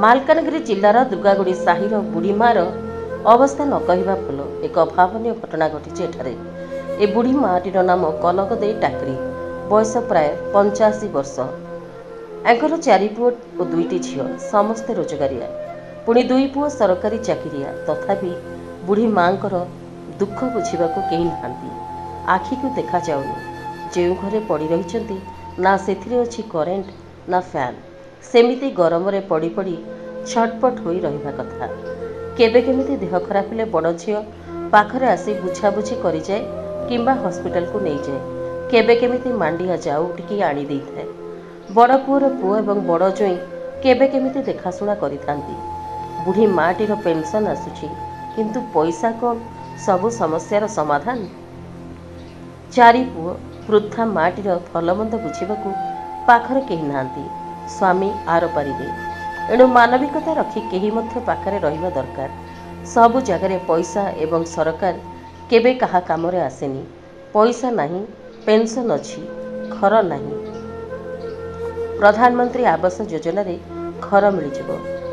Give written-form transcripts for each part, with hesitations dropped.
ମାଲକାନଗିରି ଜିଲ୍ଲାର ଦୁର୍ଗାଗୁଡ଼ି ସାହିର ବୁଢ଼ୀମାର ଅବସ୍ଥା ନ କହିବା ଭଲ। ଏକ ଅଭାବନୀୟ ଘଟଣା ଘଟିଛି ଏଠାରେ। ଏ ବୁଢ଼ୀ ମାଟିର ନାମ କନକ ଦେଇ ଟାକରି। ବୟସ ପ୍ରାୟ 85 ବର୍ଷ। ଆଙ୍କର 4 ପୁଅ ଓ 2ଟି ଝିଅ। ସମସ୍ତେ ରୋଜଗାରିଆ, ପୁଣି 2 ପୁଅ ସରକାରୀ ଚାକିରିଆ। ତଥାପି ବୁଢ଼ୀ ମାଙ୍କର ଦୁଃଖ ବୁଝିବାକୁ କେହି ନାହାନ୍ତି। ଆଖିକୁ ଦେଖାଯାଉନି। ଯେଉଁ ଘରେ ପଡ଼ି ରହିଛନ୍ତି ନା ସେଥିରେ ଅଛି କରେଣ୍ଟ ନା ଫ୍ୟାନ୍। ସେମିତି ଗରମରେ ପଡ଼ି ପଡ଼ି ଛଟପଟ ହୋଇ ରହିବା କଥା। କେବେ କେମିତି ଦେହ ଖରାପ ହେଲେ ବଡ଼ ଝିଅ ପାଖରେ ଆସି ବୁଝାବୁଝି କରିଯାଏ କିମ୍ବା ହସ୍ପିଟାଲକୁ ନେଇଯାଏ। କେବେ କେମିତି ମାଣ୍ଡିଆ ଯାଉ ଟିକେ ଆଣି ଦେଇଥାଏ। ବଡ଼ ପୁଅର ପୁଅ ଏବଂ ବଡ଼ ଜ୍ୱାଇଁ କେବେ କେମିତି ଦେଖାଶୁଣା କରିଥାନ୍ତି। ବୁଢ଼ୀ ମାଟିର ପେନସନ୍ ଆସୁଛି, କିନ୍ତୁ ପଇସା କ'ଣ ସବୁ ସମସ୍ୟାର ସମାଧାନ? 4 ପୁଅ, ବୃଦ୍ଧା ମାଟିର ଭଲମନ୍ଦ ବୁଝିବାକୁ ପାଖରେ କେହି ନାହାନ୍ତି। ସ୍ୱାମୀ ଆରପାରିରେ। ଏଣୁ ମାନବିକତା ରଖି କେହି ମଧ୍ୟ ପାଖରେ ରହିବା ଦରକାର। ସବୁ ଜାଗାରେ ପଇସା ଏବଂ ସରକାର କେବେ କାହା କାମରେ ଆସେନି। ପଇସା ନାହିଁ, ପେନସନ୍ ଅଛି, ଘର ନାହିଁ। ପ୍ରଧାନମନ୍ତ୍ରୀ ଆବାସ ଯୋଜନାରେ ଘର ମିଳିଯିବ,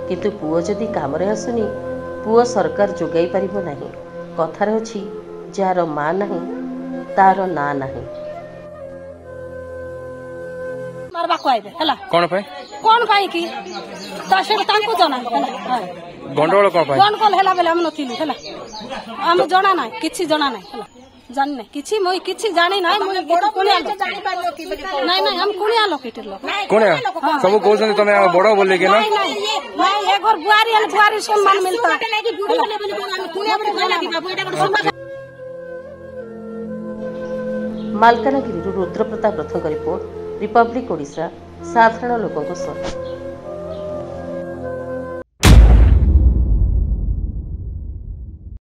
କିନ୍ତୁ ପୁଅ ଯଦି କାମରେ ଆସୁନି, ପୁଅ ସରକାର ଯୋଗାଇ ପାରିବ ନାହିଁ। କଥାରେ ଅଛି, ଯାହାର ମା ନାହିଁ ତାର ନାଁ ନାହିଁ। मारबा कहबे हला कोन पे कोन पाई की त से तांको जना गंडोल कोन पे गंडोल हला बेले हम नथिलु हला हम जना ना किछि जना ना हला जान नै किछि मोई किछि जानि ना मोई कोनिया जानि पालो की नै नै हम कोनिया लोकेटर लो कोनिया सब कहउछन तमे बडो बोले के ना नै एगोर बुआरी सम्मान मिलता कि बुढ़ी बोले बोले हम कोनिया बोले कहला कि बाबू एटा सम्मान। मालकानगिरी रुद्रप्रताप रथଙ୍କ रिपोर्ट, रिपब्लिक ओडिशा, साधारण लोकଙ୍କ स्वर।